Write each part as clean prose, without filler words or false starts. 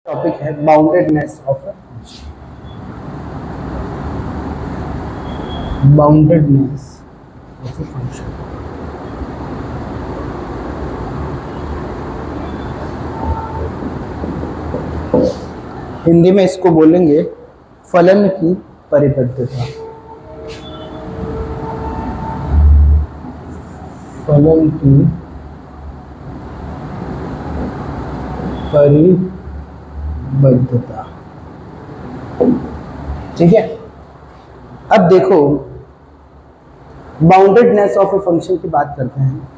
Topic है boundedness of a boundedness of a function. Hindi में इसको बोलेंगे फलन की परिबद्धता। फलन की परिबद्धता, ठीक है। अब देखो, बाउंडेडनेस ऑफ ए फंक्शन की बात करते हैं।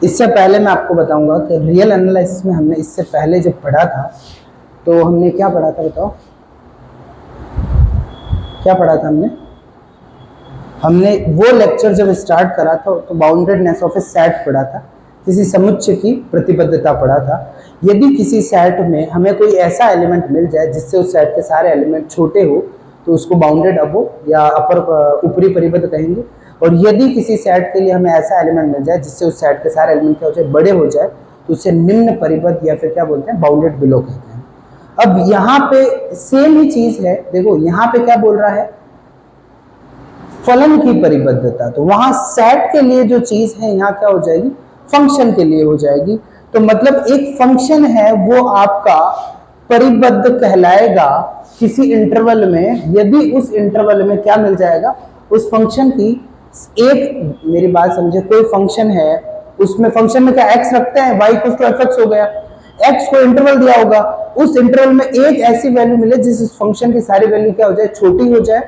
इससे पहले मैं आपको बताऊंगा कि रियल एनालिसिस में हमने इससे पहले जब पढ़ा था तो हमने क्या पढ़ा था, बताओ क्या पढ़ा था हमने वो लेक्चर जब स्टार्ट करा था तो बाउंडेडनेस ऑफ ए सेट पढ़ा था, किसी समुच्चय की प्रतिबद्धता पढ़ा था। यदि किसी सेट में हमें कोई ऐसा एलिमेंट मिल जाए जिससे उस सेट के सारे एलिमेंट छोटे हो तो उसको बाउंडेड अबो या अपर ऊपरी परिबद्ध कहेंगे। और यदि किसी सेट के लिए हमें ऐसा एलिमेंट मिल जाए जिससे उस सेट के सारे एलिमेंट क्या हो जाए, बड़े हो जाए, तो उसे निम्न परिबद्ध या फिर क्या बोलते हैं, बाउंडेड बिलो कहते हैं। अब यहाँ पे सेम ही चीज है, देखो यहाँ पे क्या बोल रहा है, फलन की परिबद्धता। तो वहां सेट के लिए जो चीज है यहाँ क्या हो जाएगी, फंक्शन के लिए हो जाएगी। तो मतलब एक फंक्शन है वो आपका परिबद्ध कहलाएगा किसी इंटरवल में, यदि उस इंटरवल में क्या मिल जाएगा, उस फंक्शन की एक, मेरी बात समझे, कोई फंक्शन है उसमें फंक्शन में क्या एक्स रखते हैं, वाई कुछ तो एफ एक्स हो गया, एक्स को इंटरवल दिया होगा, उस इंटरवल में एक ऐसी वैल्यू मिले जिस फंक्शन की सारी वैल्यू क्या हो जाए, छोटी हो जाए,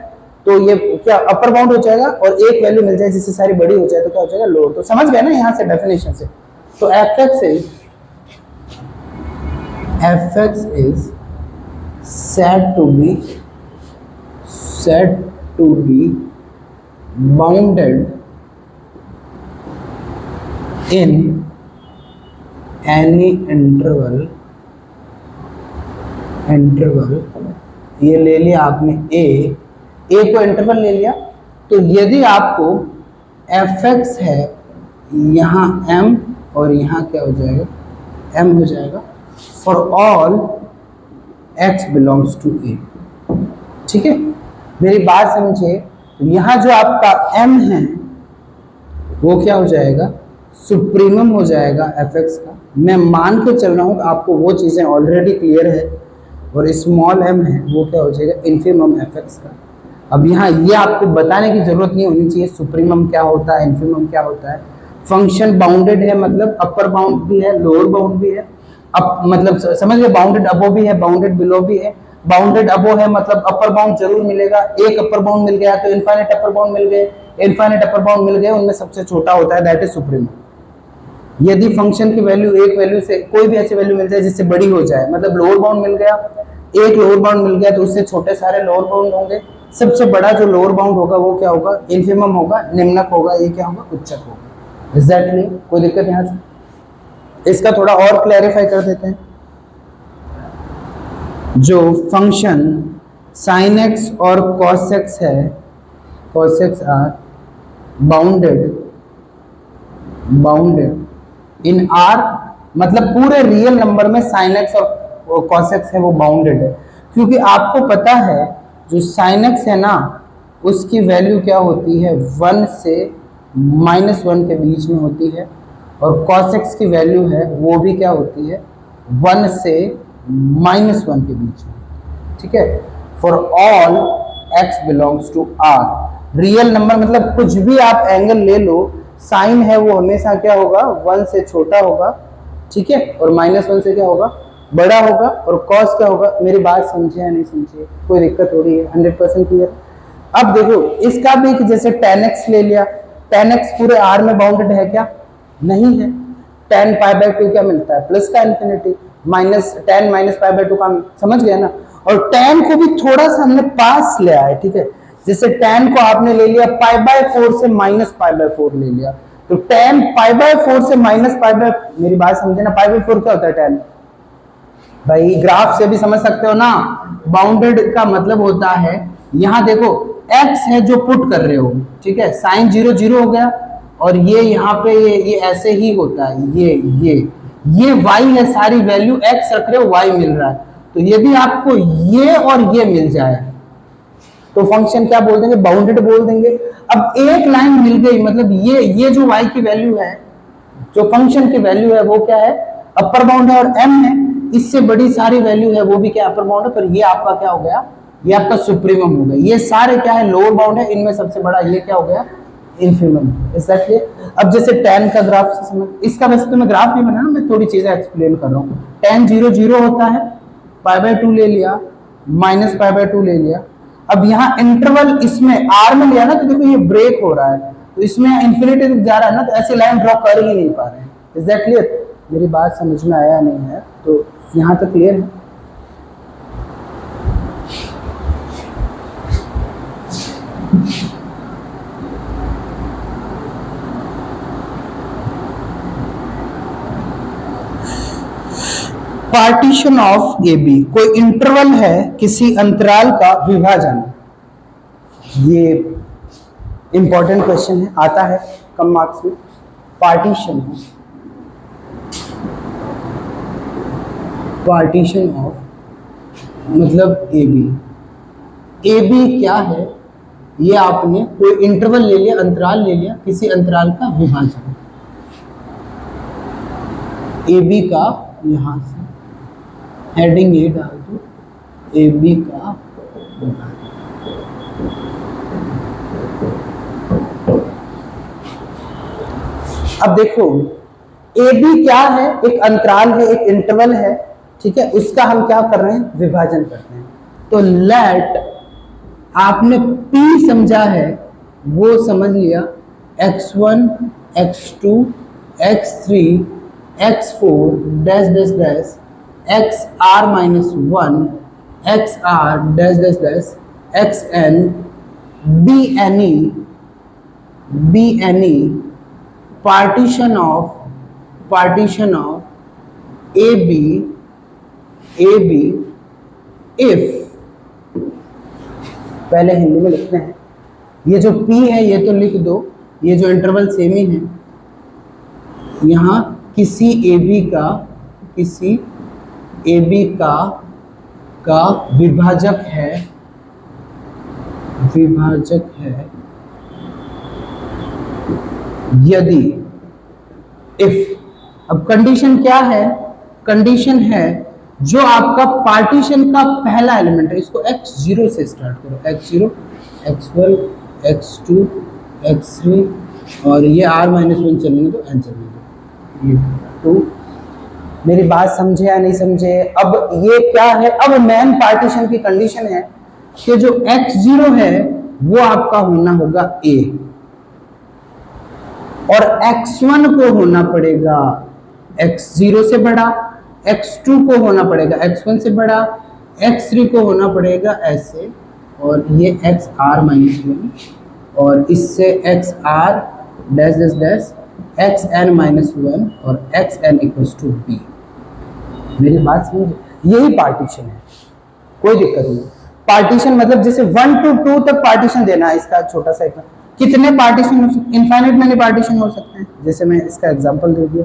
तो ये क्या अपर बाउंड हो जाएगा। और एक वैल्यू मिल जाए जिससे सारी बड़ी हो जाए तो क्या हो जाएगा, लोअर। तो समझ गए ना यहाँ से डेफिनेशन से। तो F x is said to be bounded in any interval ये ले लिया आपने ए को इंटरवल ले लिया। तो यदि आपको एफ एक्स है, यहाँ एम और यहाँ क्या हो जाएगा, एम हो जाएगा, for all x belongs to A, ठीक है, मेरी बात समझे। तो यहाँ जो आपका m है वो क्या हो जाएगा, सुप्रीमम हो जाएगा एफ एक्स का। मैं मान के चल रहा हूँ आपको वो चीज़ें ऑलरेडी क्लियर है। और स्मॉल m है वो क्या हो जाएगा, इन्फीमम एफ एक्स का। अब यहाँ ये आपको बताने की जरूरत नहीं होनी चाहिए सुप्रीमम क्या होता है, इन्फीमम क्या होता है। फंक्शन बाउंडेड है मतलब अपर बाउंड भी है, लोअर बाउंड भी है। अब मतलब समझ गए, बाउंडेड अबो भी है, बाउंडेड बिलो भी है। बाउंडेड अबो है मतलब अपर बाउंड जरूर मिलेगा, एक अपर बाउंड मिल गया तो इनफाइनाइट अपर बाउंड मिल गए, इनफाइनाइट अपर बाउंड मिल गए, उनमें सबसे छोटा होता है दैट इज सुप्रीमम। यदि फंक्शन की वैल्यू एक वैल्यू से कोई भी ऐसी वैल्यू मिल जाए जिससे बड़ी हो जाए, मतलब लोअर बाउंड मिल गया, एक लोअर बाउंड मिल गया तो उससे छोटे सारे लोअर बाउंड होंगे। सबसे बड़ा जो लोअर बाउंड होगा वो क्या होगा, इन्फीमम होगा, निम्नक होगा, ये क्या होगा, उच्चक होगा। एग्जैक्टली, कोई दिक्कत यहाँ से। इसका थोड़ा और क्लैरिफाई कर देते हैं। जो फंक्शन साइन एक्स और कॉस एक्स है, cos x are bounded in R, मतलब पूरे रियल नंबर में साइन एक्स और कॉस एक्स है वो बाउंडेड है। क्योंकि आपको पता है जो साइन एक्स है ना उसकी वैल्यू क्या होती है, 1 से -1 के बीच में होती है, और cos x की वैल्यू है वो भी क्या होती है, 1 से -1 के बीच में, ठीक है। For all x belongs to r, real number मतलब कुछ भी आप एंगल ले लो, साइन है वो हमेशा क्या होगा, 1 से छोटा होगा, ठीक है, और -1 से क्या होगा, बड़ा होगा। और cos क्या होगा, मेरी बात समझे या नहीं समझे, कोई दिक्कत हो रही है, 100% क्लियर। अब देखो इसका भी जैसे tan x ले लिया, tan x पूरे r में बाउंडेड है क्या, नहीं है। tan π/2 क्या मिलता है, प्लस का इन्फिनिटी, माइनस tan -π/2 का, समझ गया ना। और tan को भी थोड़ा सा हमने पास ले आए, ठीक है, जैसे tan को आपने ले लिया π/4 से -π/4 ले लिया, तो tan π/4 से -π/, मेरी बात समझे ना, π/4 क्या होता है tan, भाई ग्राफ से भी समझ सकते हो ना। बाउंडेड का मतलब होता है, यहाँ देखो x है जो पुट कर रहे हो, ठीक है, साइन 0 0 हो गया, और ये यहाँ पे ये ऐसे ही होता है, ये y है, सारी वैल्यू x रख रहे हो, y मिल रहा है, तो यदि आपको ये और ये मिल जाए तो फंक्शन क्या बोल देंगे, बाउंडेड बोल देंगे। अब एक लाइन मिल गई, मतलब ये जो y की वैल्यू है, जो फंक्शन की वैल्यू है वो क्या है, अपर बाउंड है, और m है, इससे बड़ी सारी वैल्यू है वो भी क्या अपर बाउंड है, पर ये आपका क्या हो गया, ये आपका सुप्रीमम हो गया। ये सारे क्या है, लोअर बाउंड है, इनमें सबसे बड़ा ये क्या हो गया, इन्फिमम। एग्जैक्टली। अब जैसे tan का ग्राफ से समझ, इसका वैसे तो मैं ग्राफ नहीं बना ना, मैं थोड़ी चीजें एक्सप्लेन कर रहा हूँ। tan 0 0 होता है, π/2 ले लिया, -π/2 ले लिया। अब यहाँ इंटरवल इसमें r में लिया ना, तो देखो ये ब्रेक हो रहा है, तो इसमें इंफिनिटी तक जा रहा है ना, तो ऐसे लाइन ड्रॉ कर ही नहीं पा रहे हैं। Is that clear? मेरी बात समझ में आया नहीं है तो यहाँ तक क्लियर है? पार्टीशन ऑफ ए बी, कोई इंटरवल है किसी अंतराल का विभाजन। ये इंपॉर्टेंट क्वेश्चन है, आता है कम मार्क्स में। पार्टीशन ऑफ मतलब ए बी क्या है, ये आपने कोई इंटरवल ले लिया, अंतराल ले लिया, किसी अंतराल का विभाजन। ए बी का यहां से हेडिंग ये डाल दो, ए बी का विभाजन। अब देखो ए बी क्या है, एक अंतराल है, एक इंटरवल है, ठीक है, उसका हम क्या कर रहे हैं, विभाजन करते हैं। तो लेट, आपने P समझा है वो समझ लिया, x1 x2 x3 x4 dash dash dash xr minus 1 xr dash dash dash xn b any partition of AB if, पहले हिंदी में लिखते हैं, ये जो P है ये तो लिख दो, ये जो इंटरवल सेम ही है, यहाँ किसी AB का विभाजक है यदि, इफ। अब कंडीशन क्या है, कंडीशन है जो आपका पार्टीशन का पहला एलिमेंट है, इसको x0 से स्टार्ट करो, x0 x1 x2 x3 और ये r-1 चलने दो, n चलने दो, ये 2। मेरी बात समझे या नहीं समझे? अब ये क्या है, अब मेन पार्टीशन की कंडीशन है कि जो x0 है वो आपका होना होगा a, और x1 को होना पड़ेगा x0 से बड़ा, x2 को होना पड़ेगा x1 से बड़ा, x3 को होना पड़ेगा ऐसे, और ये xr-1 और इससे xr dash dash dash xn-1 और xn इक्वल्स टू b। मेरी बात समझ, यही पार्टीशन है, कोई दिक्कत नहीं। पार्टीशन मतलब जैसे 1 to 2 तक पार्टीशन देना है, इसका छोटा सा एक, कितने पार्टीशन हो सकते, इनफाइनाइट मेनी पार्टीशन हो सकते हैं। जैसे मैं इसका एग्जांपल दे दिया,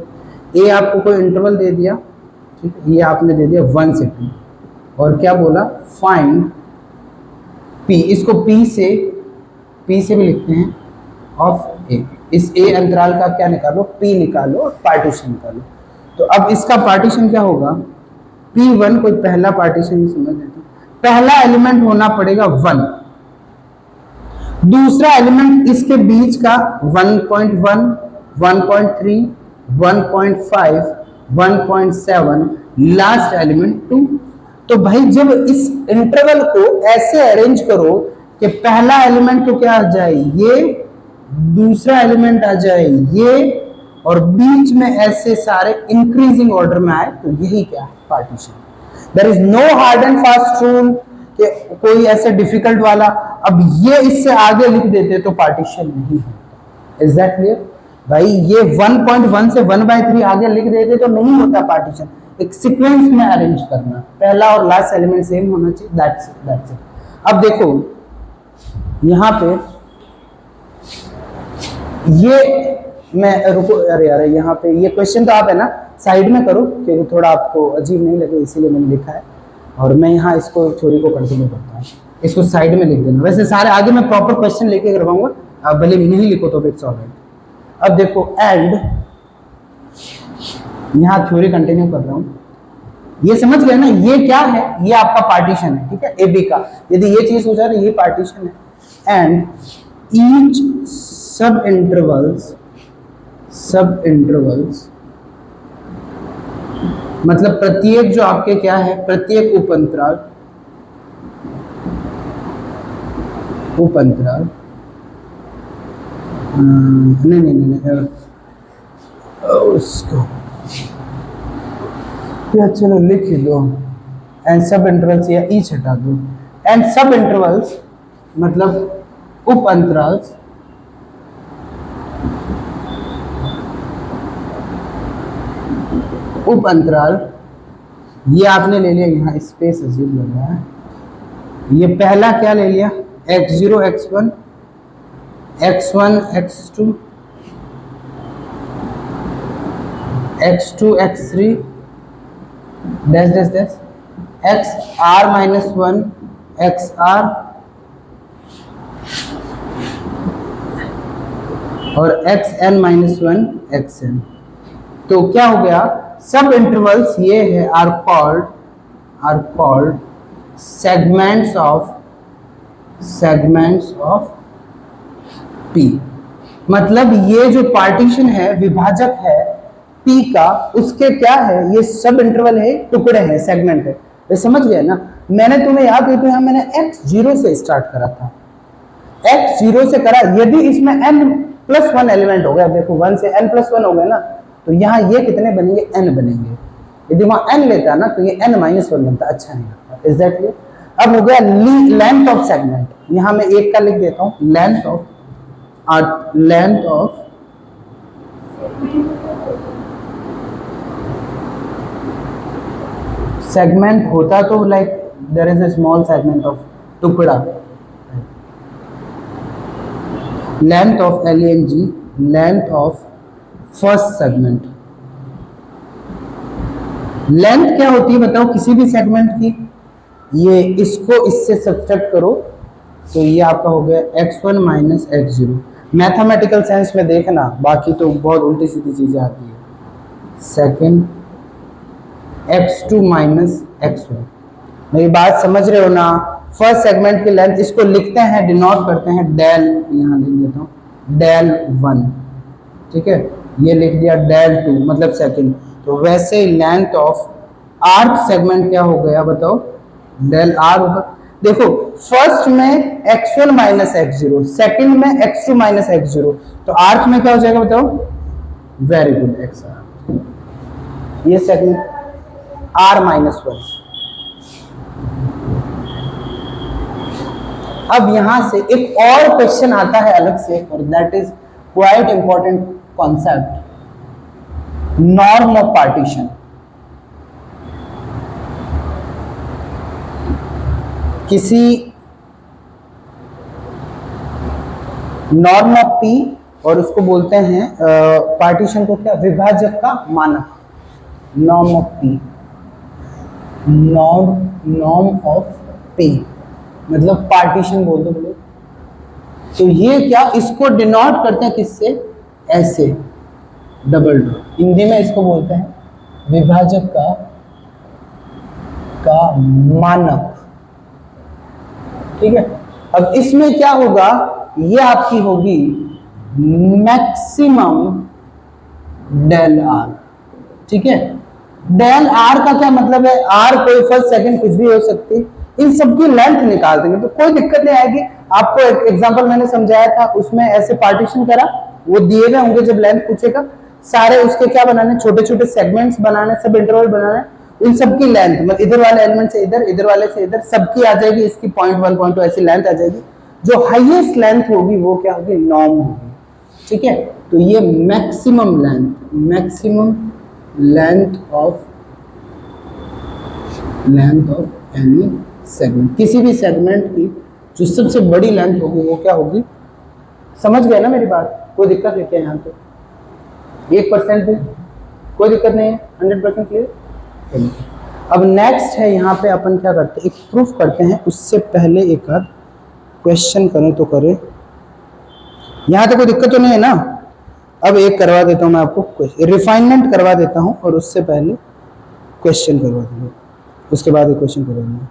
ए आपको कोई इंटरवल दे दिया, ठीक है, ये आपने दे दिया 1 से 2, और क्या बोला, फाइंड P, इसको P से भी लिखते हैं ऑफ ए, इस ए अंतराल का क्या निकालो, P निकालो और पार्टीशन निकालो। तो अब इसका पार्टीशन क्या होगा, P1 कोई पहला पार्टीशन समझ लेते हैं, पहला एलिमेंट होना पड़ेगा 1, दूसरा एलिमेंट इसके बीच का 1.1 1.3 1.5 1.7, लास्ट एलिमेंट 2। तो भाई जब इस इंटरवल को ऐसे अरेंज करो कि पहला एलिमेंट तो क्या आ जाए ये, दूसरा एलिमेंट आ जाए ये, और बीच में ऐसे सारे इंक्रीजिंग ऑर्डर में आए, तो यही क्या है, partition. There is no hard and fast rule कि कोई ऐसे डिफिकल्ट वाला, अब ये इससे आगे लिख देते तो पार्टीशन नहीं होता। Is that clear? भाई ये 1.1 से 1/3 आगे लिख देते तो नहीं होता पार्टीशन। एक सीक्वेंस में अरेंज करना, पहला और लास्ट एलिमेंट सेम होना चाहिए, दैट्स इट। अब देखो यहाँ पे ये मैं रुको, अरे यार यहाँ पे ये क्वेश्चन तो आप है ना साइड में करो, क्योंकि थोड़ा आपको अजीब नहीं लगे इसीलिए मैंने लिखा है। और मैं यहाँ इसको थ्योरी को कंटिन्यू करता हूँ, इसको साइड में लिख देना। वैसे सारे आगे मैं प्रॉपर क्वेश्चन लेके करवाऊंगा, आप भले नहीं लिखो तो इट्स ऑलराइट। अब देखो एंड, यहाँ थ्योरी कंटिन्यू कर रहा हूँ, ये समझ गए ना, ये क्या है, ये आपका पार्टीशन है, ठीक है, ए बी का। यदि ये चीज हो जाए तो ये पार्टीशन है। एंड ईच सब इंटरवल्स मतलब प्रत्येक जो आपके क्या है, प्रत्येक उपअंतराल नहीं, उसको या चलो लिख ही दो, एंड सब इंटरवल्स या ईच हटा दो। एंड सब इंटरवल्स मतलब उप अंतराल, ये आपने ले लिया, यहाँ स्पेस अजीब लग रहा है, ये पहला क्या ले लिया, x0 x1 x1 x2 x2 x3 dash dash dash xr-1 xr और xn-1 xn। तो क्या हो गया, सब इंटरवल्स ये है are called segments of P। मतलब ये जो पार्टीशन है, विभाजक है P का, उसके क्या है, ये सब इंटरवल है, टुकड़े हैं, सेगमेंट है। ये समझ गए ना। मैंने तुम्हें याद है तो यहाँ मैंने x0 से स्टार्ट करा था, x0 से करा। यदि इसमें n+1 एलिमेंट हो गया, देखो 1 से n+1 हो गया ना, तो यहाँ ये कितने बनेंगे, n बनेंगे। यदि वहां n लेता ना तो ये n-1 बनता, अच्छा नहीं लगता। Is that clear? अब हो गया लेंथ ऑफ सेगमेंट, यहाँ मैं एक का लिख देता हूँ, लेंथ ऑफ सेगमेंट होता तो like there is a small segment of टुकड़ा, length of LENG, length of first segment. Length क्या होती है बताओ किसी भी सेगमेंट की, ये इसको इससे सब्ट्रैक्ट करो तो ये आपका हो गया x1 minus x0। Mathematical sense में देखना, बाकी तो बहुत उल्टी सीधी चीजें आती है। सेकंड x2 माइनस x1, मेरी बात समझ रहे हो ना। फर्स्ट सेगमेंट की लेंथ, इसको लिखते हैं, डिनोट करते हैं डेल, यहाँ लिख देता हूँ डेल 1, ठीक है, ये लिख दिया डेल 2 मतलब सेकंड। तो वैसे लेंथ ऑफ आर्क सेगमेंट क्या हो गया बताओ, डेल आर होगा। देखो फर्स्ट में x1 माइनस x0, सेकंड में x2 माइनस x0, तो आर्क में क्या हो जाएगा बताओ, वेरी गुड xr, ये सेकंड r-1। अब यहां से एक और क्वेश्चन आता है अलग से, और that is quite important concept, norm of partition. किसी नॉर्म ऑफ P, और उसको बोलते हैं पार्टीशन को क्या, विभाजक का मानक, norm of P, norm of P मतलब पार्टीशन बोल दो बोलो। तो ये क्या, इसको डिनोट करते हैं किससे, ऐसे डबल डॉट, हिंदी में इसको बोलते हैं विभाजक का मानक, ठीक है। अब इसमें क्या होगा, ये आपकी होगी मैक्सिमम डेल आर, ठीक है। डेल आर का क्या मतलब है, आर कोई फर्स्ट सेकंड कुछ भी हो सकती, इन सबकी लेंथ निकाल देंगे तो कोई दिक्कत नहीं आएगी। आपको एक एग्जांपल मैंने समझाया था, उसमें ऐसे पार्टीशन करा, वो दिए गए होंगे, जब लेंथ पूछेगा सारे उसके क्या बनाने, छोटे छोटे सेगमेंट्स बनाने, सब इंटरवल बनाने, इन सबकी लेंथ मतलब इधर वाले एलिमेंट से इधर, इधर वाले से इधर, सबकी आ जाएगी, इसकी 0.1 0.2 ऐसी लेंथ आ जाएगी। जो हाईएस्ट लेंथ होगी वो क्या होगी, नॉर्म होगी, ठीक है। तो ये maximum length of any segment, किसी भी सेगमेंट की जो सबसे बड़ी लेंथ होगी वो क्या होगी, समझ गए ना मेरी बात, कोई दिक्कत है क्या, यहाँ पे 1% भी कोई दिक्कत नहीं है, 100% क्लियर। अब नेक्स्ट है, यहाँ पे अपन क्या करते हैं, एक प्रूफ करते हैं। उससे पहले एक आध क्वेश्चन करें तो करें, यहाँ तो कोई दिक्कत तो नहीं है ना। अब एक करवा देता हूँ मैं आपको, रिफाइनमेंट करवा देता हूँ और उससे पहले क्वेश्चन करवा दूंगा, उसके बाद एक क्वेश्चन करवा दूंगा।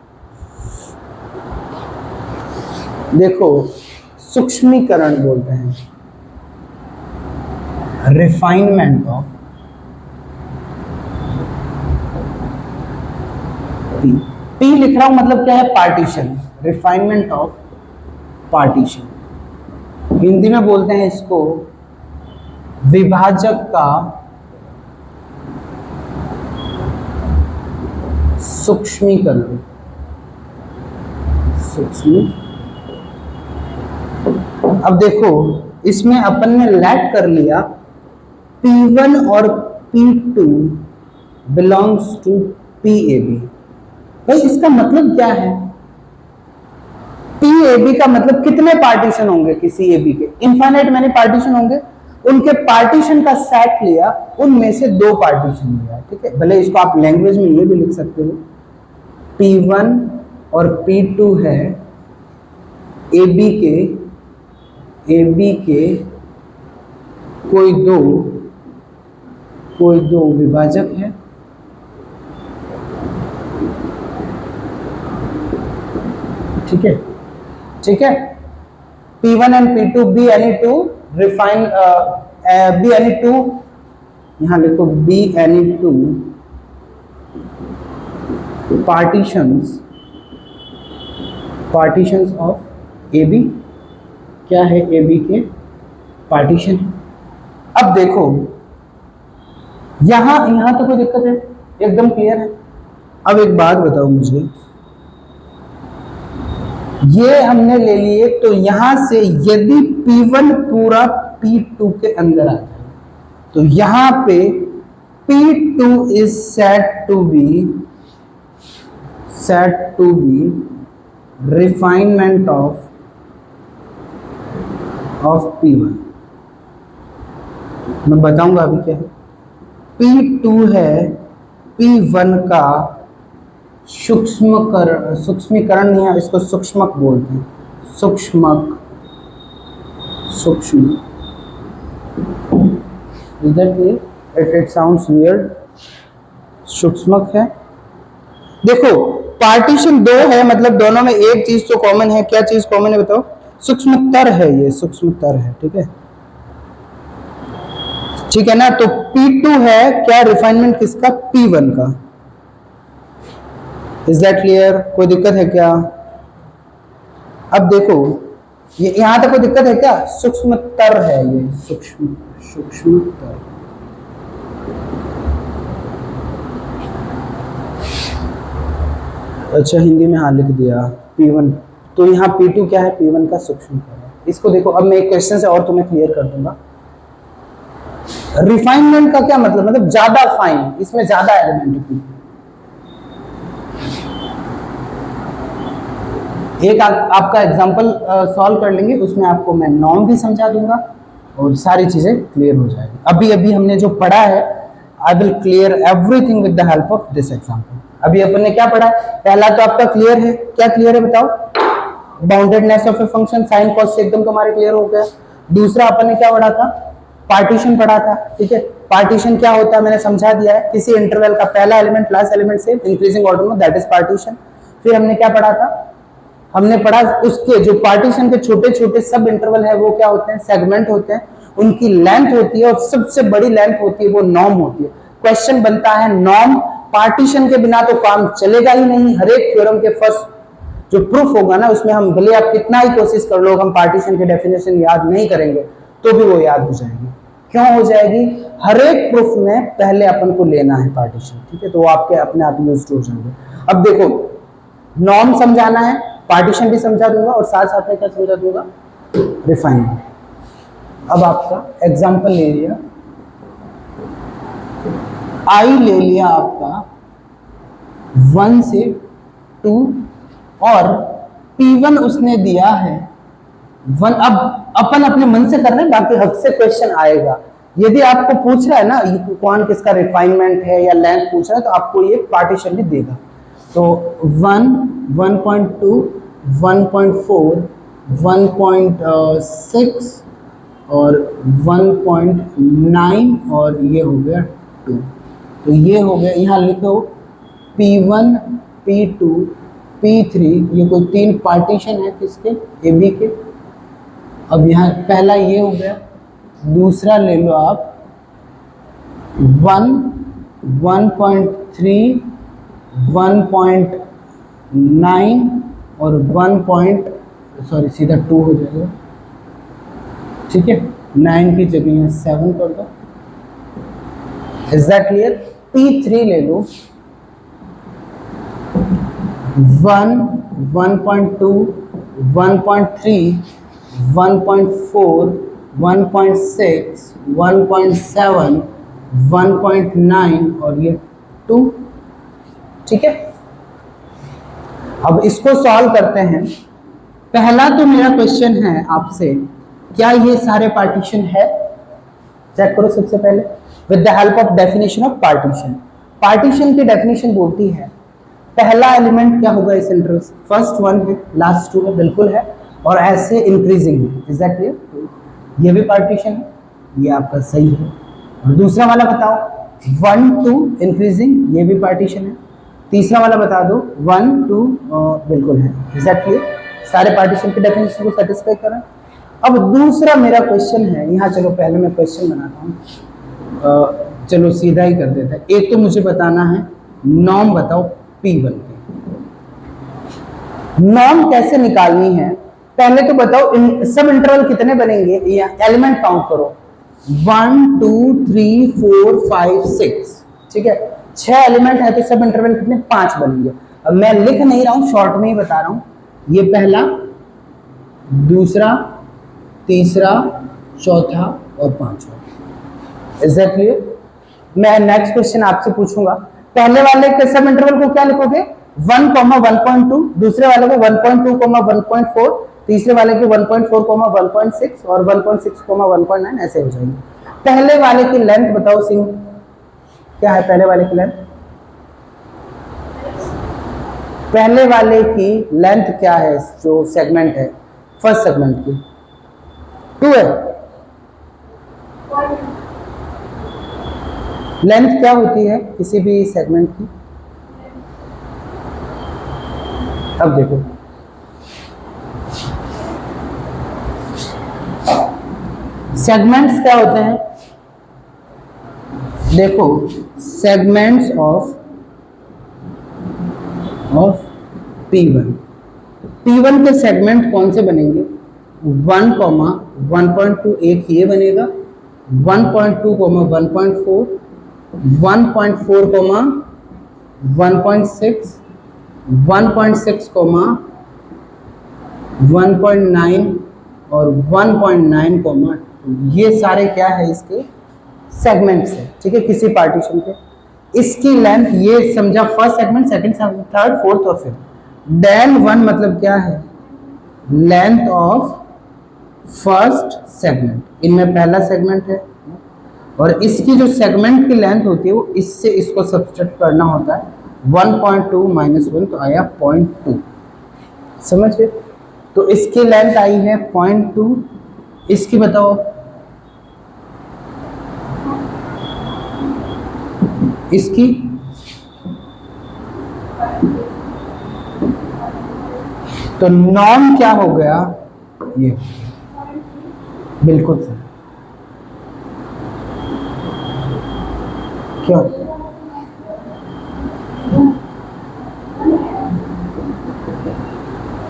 देखो, सूक्ष्मीकरण बोलते हैं, रिफाइनमेंट ऑफ पी। पी लिख रहा हूं मतलब क्या है, partition, refinement of partition. Hindi में बोलते हैं इसको विभाजक का सूक्ष्मीकरण। अब देखो, इसमें अपन ने लैट कर लिया P1 और P2 बिलोंग्स टू PAB। भाई इसका मतलब क्या है, PAB का मतलब कितने पार्टीशन होंगे किसी AB के, इनफाइनाइट मैनी पार्टीशन होंगे। उनके पार्टीशन का सेट लिया, उनमें से 2 पार्टीशन लिया, ठीक है। भले इसको आप लैंग्वेज में ये भी लिख सकते हो, P1 और P2 है AB के कोई दो विभाजक है, ठीक है, ठीक है। P1 and P2 be any two refine be any two, यहां लिखो be any two partitions of AB। क्या है, AB के पार्टीशन। अब देखो यहां तो कोई दिक्कत है, एकदम क्लियर है। अब एक बात बताओ मुझे, ये हमने ले लिए, तो यहां से यदि P1 पूरा P2 के अंदर आ जाए तो यहां पे P2 is said to be refinement of P1। मैं बताऊंगा अभी क्या है। P2 है P1 का सूक्ष्मीकरण नहीं है, इसको सूक्ष्मक बोलते हैं, सूक्ष्म। इट साउंड्स वियर्ड, सूक्ष्मक है। देखो पार्टीशन 2 है, मतलब दोनों में एक चीज तो कॉमन है। क्या चीज कॉमन है बताओ, सूक्ष्मतर है, ये सूक्ष्मतर है, ठीक है, ठीक है ना। तो P2 है क्या, रिफाइनमेंट किसका, P1 का। इज दैट क्लियर, कोई दिक्कत है क्या। अब देखो ये यहां तक कोई दिक्कत है क्या, सूक्ष्मतर है ये, सूक्ष्मतर। अच्छा हिंदी में हाँ लिख दिया P1, तो यहाँ P2 क्या है, P1 का सूक्ष्मतर है। इसको देखो, अब मैं एक क्वेश्चन से और तुम्हें क्लियर कर दूंगा। रिफाइनमेंट का क्या मतलब ज्यादा फाइन, इसमें ज्यादा एलिमेंट है। एक आपका एग्जांपल सॉल्व कर लेंगे, उसमें आपको मैं नॉर्म भी समझा दूंगा और सारी चीजें क्लियर हो जाएगी। अभी हमने जो पढ़ा है, I will clear everything with the help of this example. अभी अपन ने क्या पढ़ा, पहला तो आपका क्लियर है, क्या क्लियर है बताओ, boundedness of a function, sine cos से एकदम तुम्हारे क्लियर हो गया। दूसरा अपन ने क्या पढ़ा था, पार्टीशन पढ़ा था, ठीक है। पार्टीशन क्या होता है मैंने समझा दिया है, किसी इंटरवल का पहला एलिमेंट लास्ट एलिमेंट से इंक्रीजिंग ऑर्डर में, दैट इज पार्टीशन। फिर हमने क्या पढ़ा था, हमने पढ़ा उसके जो पार्टीशन के छोटे छोटे सब इंटरवल है वो क्या होते हैं, सेगमेंट होते हैं, उनकी लेंथ होती है और सबसे बड़ी लेंथ होती है वो नॉर्म होती है। क्वेश्चन बनता है नॉर्म, पार्टीशन के बिना तो काम चलेगा ही नहीं। हर एक थ्योरम के फर्स्ट जो प्रूफ होगा ना, उसमें हम भले आप कितना ही कोशिश कर लो, हम पार्टीशन की डेफिनेशन याद नहीं करेंगे तो भी वो याद हो जाएगी। क्यों हो जाएगी, हर एक प्रूफ में पहले अपन को लेना है पार्टीशन, ठीक है, तो वो आपके अपने आप यूज हो जाएंगे। अब देखो नॉर्म समझाना है, पार्टीशन भी समझा दूंगा और साथ साथ में क्या समझा दूंगा, रिफाइनमेंट। अब आपका एग्जांपल ले लिया, आई ले लिया आपका 1 से 2 और P1 उसने दिया है 1। अब अपन अपने मन से कर रहे हैं, बाकी हक से क्वेश्चन आएगा। यदि आपको पूछ रहा है ना ये कौन किसका रिफाइनमेंट है या लेंथ पूछ रहा है तो आपको ये पार्टीशन भी देगा। तो 1, 1.2, 1.4, 1.6 और 1.9 और ये हो गया 2। तो ये हो गया, यहाँ लिखो P1, P2, P3, ये कोई 3 पार्टीशन है किसके, AB के। अब यहाँ पहला ये हो गया, दूसरा ले लो आप 1, 1.3, 1.9 और 1 सीधा 2 हो जाएगा, ठीक है। 9 की जगह यहाँ 7 कर दो। Is that clear? P3 ले लो 1, 1.2, 1.3, 1.4, 1.6, 1.7, 1.9 और ये 2, ठीक है। अब इसको सॉल्व करते हैं। पहला तो मेरा क्वेश्चन है आपसे, क्या ये सारे पार्टीशन है? चेक करो सबसे पहले with the help of definition of partition. Partition की डेफिनेशन बोलती है पहला एलिमेंट क्या होगा इस इंटरवल से, फर्स्ट 1 है, लास्ट 2 है, बिल्कुल है, और ऐसे इंक्रीजिंग है। Is that clear? ये भी पार्टीशन है, ये आपका सही है। और दूसरा वाला बताओ 1, 2 इंक्रीजिंग, ये भी पार्टीशन है। तीसरा वाला बता दो 1, 2 बिल्कुल है। Is that clear? सारे पार्टीशन की डेफिनेशन को सेटिस्फाई करें। अब दूसरा मेरा क्वेश्चन है, यहाँ चलो पहले मैं क्वेश्चन बनाता हूँ, चलो सीधा ही कर देते हैं। एक तो मुझे बताना है नॉर्म बताओ P1 की। नॉर्म कैसे निकालनी है पहले तो बताओ, सब इंटरवल कितने बनेंगे, एलिमेंट काउंट करो 1, 2, 3, 4, 5, 6, ठीक है। 6 एलिमेंट है तो सब इंटरवल कितने, 5 बनेंगे। अब मैं लिख नहीं रहा हूं, शॉर्ट में ही बता रहा हूं। ये पहला, दूसरा, तीसरा, चौथा और पांचवा। Is that clear? मैं नेक्स्ट क्वेश्चन आपसे पूछूंगा, पहले वाले के सब इंटरवल को क्या लिखोगे 1, 1.2, दूसरे वाले को 1.2, 1.4, तीसरे वाले के 1.4, 1.6 और 1.6, 1.9 ऐसे हो जाएंगे। पहले वाले की लेंथ बताओ सिंह, क्या है पहले वाले की लेंथ? पहले वाले की लेंथ क्या है, जो सेगमेंट है फर्स्ट सेगमेंट की 2 है। लेंथ क्या होती है किसी भी सेगमेंट की? अब देखो सेगमेंट्स क्या होते हैं, देखो सेगमेंट्स ऑफ P1। P1 के सेगमेंट कौन से बनेंगे, 1, 1.2 एक ये बनेगा, 1.2, 1.4, 1.4, 1.6, 1.6, 1.9 और 1.9, ये सारे क्या है इसके सेगमेंट्स है, ठीक है, किसी पार्टीशन के। इसकी लेंथ ये समझा first segment, second, third, fourth और फिफ्थ। डेल 1 मतलब क्या है, लेंथ ऑफ फर्स्ट सेगमेंट, इनमें पहला सेगमेंट है और इसकी जो सेगमेंट की लेंथ होती है वो इससे इसको सब्सट्रैक्ट करना होता है 1.2 - 1 तो आया 0.2, समझ गए? तो इसकी लेंथ आई है 0.2, इसकी बताओ, इसकी तो नॉर्म क्या हो गया, ये बिल्कुल सही। क्यों?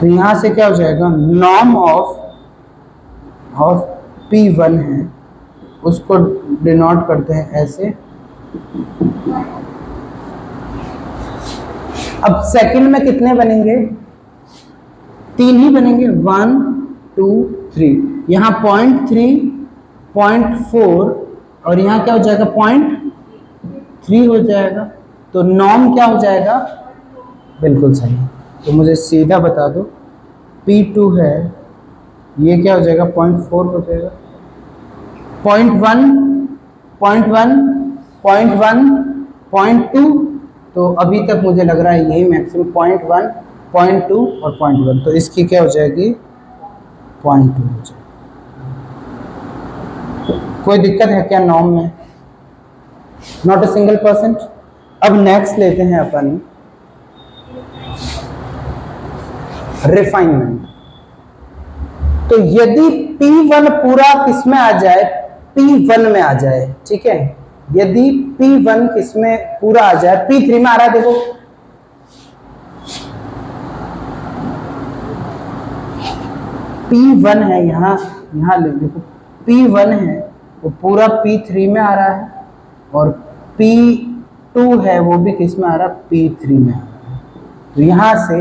तो यहां से क्या हो जाएगा, नॉर्म ऑफ P1 है, उसको डिनोट करते हैं ऐसे। अब सेकंड में कितने बनेंगे, 3 ही बनेंगे, 1, 2, 3। यहाँ 0.3, 0.4 और यहाँ क्या हो जाएगा 0.3 हो जाएगा। तो नॉर्म क्या हो जाएगा, बिल्कुल सही। तो मुझे सीधा बता दो P2 है, ये क्या हो जाएगा 0.4 हो जाएगा, 0.1 0.1, 0.1, 0.2, तो अभी तक मुझे लग रहा है यही मैक्सिमम 0.1, 0.2 और 0.1, तो इसकी क्या हो जाएगी 0.2 हो जाएगी। कोई दिक्कत है क्या नॉर्म में? Not a single percent. अब नेक्स्ट लेते हैं अपन रिफाइनमेंट। तो यदि P1 पूरा किस में आ जाए, P1 में आ जाए, ठीक है, यदि P1 किस में पूरा आ जाए, P3 में आ रहा है, देखो P1 है यहाँ देखो P1 है वो पूरा P3 में आ रहा है, और P2 है वो भी किस में आ रहा है, P3 में आ रहा है। तो यहाँ से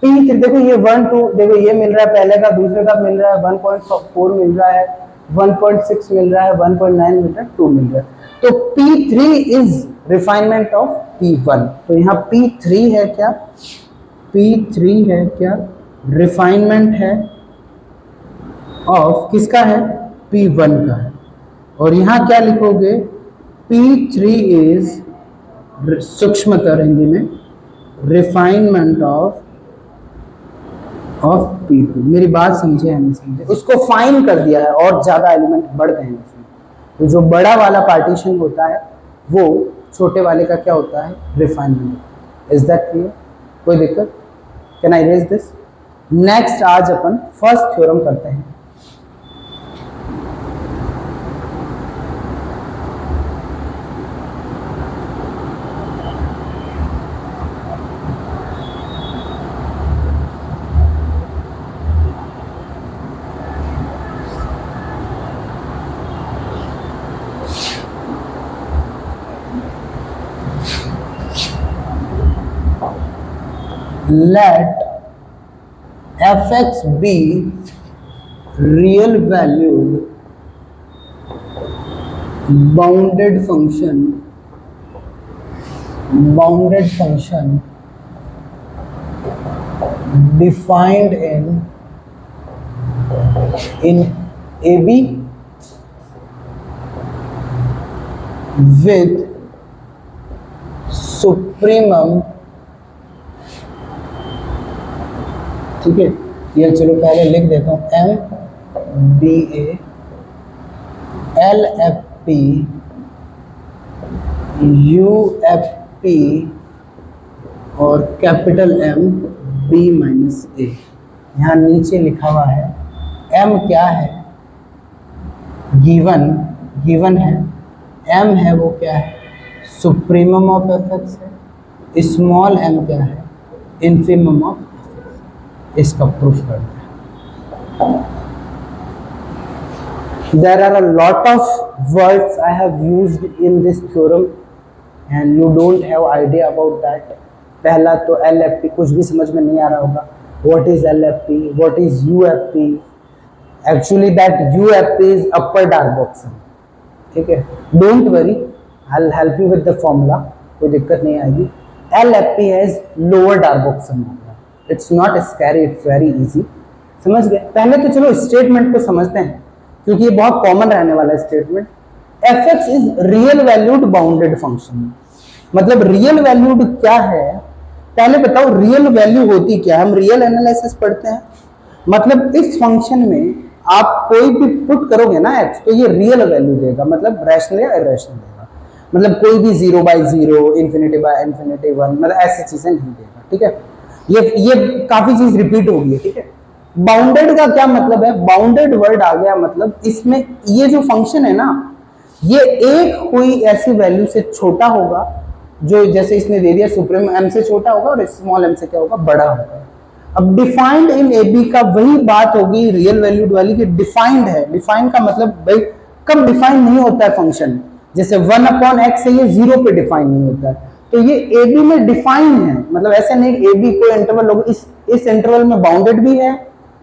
P3 देखो ये 1 2 देखो ये मिल रहा है पहले का, दूसरे का मिल रहा है 1.4 मिल रहा है, 1.6 मिल रहा है, 1.9 मिल रहा है, 2 मिल रहा है। तो P3 is refinement of P1। तो यहाँ P3 है क्या, P3 है क्या, रिफाइनमेंट है ऑफ किसका है, P1 का है। और यहाँ क्या लिखोगे, P3 इज सूक्ष्मतर हिंदी में रिफाइनमेंट ऑफ P2। मेरी बात समझे या नहीं समझे? उसको फाइन कर दिया है और ज्यादा एलिमेंट बढ़ गए हैं उसमें। तो जो बड़ा वाला पार्टीशन होता है वो छोटे वाले का क्या होता है, रिफाइनमेंट। Is that clear? कोई दिक्कत? Can I raise this? Next आज अपन फर्स्ट थ्योरम करते हैं। Let fx be real valued bounded function defined in AB with supremum, ठीक है, ये चलो पहले लिख देता हूँ, MBA LFP UFP और capital M B minus A। यहाँ नीचे लिखा हुआ है M क्या है, गिवन है, M है वो क्या है, सुप्रीमम ऑफ fx है, स्मॉल m क्या है, इन्फीमम ऑफ fx। इसका प्रूफ करना है। There are a lot of words I have used in this theorem and you don't have idea about that. पहला तो LFP कुछ भी समझ में नहीं आ रहा होगा, what is LFP, what is UFP? Actually that UFP is upper Darboxan, ठीक है, don't worry, I'll help you with the formula, कोई दिक्कत नहीं आएगी। LFP has lower Darboxan, it's not scary, it's very easy। समझ गए? पहले तो चलो स्टेटमेंट को समझते हैं क्योंकि ये बहुत कॉमन रहने वाला है statement. fx is real valued bounded function. मतलब रियल वैल्यूड क्या है, पहले बताओ रियल वैल्यू होती क्या है। हम रियल एनालिसिस पढ़ते हैं, मतलब इस फंक्शन में आप कोई भी पुट करोगे ना x, तो ये रियल वैल्यू देगा, मतलब रैशनल या इरेशनल देगा। मतलब कोई भी 0/0, इन्फिनिटी बाय इन्फिनिटी 1, मतलब ऐसी चीजें नहीं देगा, ठीक है। ये काफी चीज रिपीट होगी है, ठीक है। बाउंडेड का क्या मतलब है, बाउंडेड वर्ड आ गया, मतलब इसमें ये जो फंक्शन है ना, ये एक कोई ऐसी वैल्यू से छोटा होगा जो जैसे इसने दे दिया सुप्रीम m से छोटा होगा और स्मॉल m से क्या होगा, बड़ा होगा। अब डिफाइंड इन ए बी का वही बात होगी रियल वैल्यूड वाली की, डिफाइंड है। डिफाइंड का मतलब भाई कब डिफाइन नहीं होता है फंक्शन, जैसे 1/x से ये 0 पे डिफाइन नहीं होता है, तो ये ए बी में डिफाइंड है। मतलब ऐसे नहीं ए बी कोई इंटरवल होगा, इस इंटरवल में बाउंडेड भी है,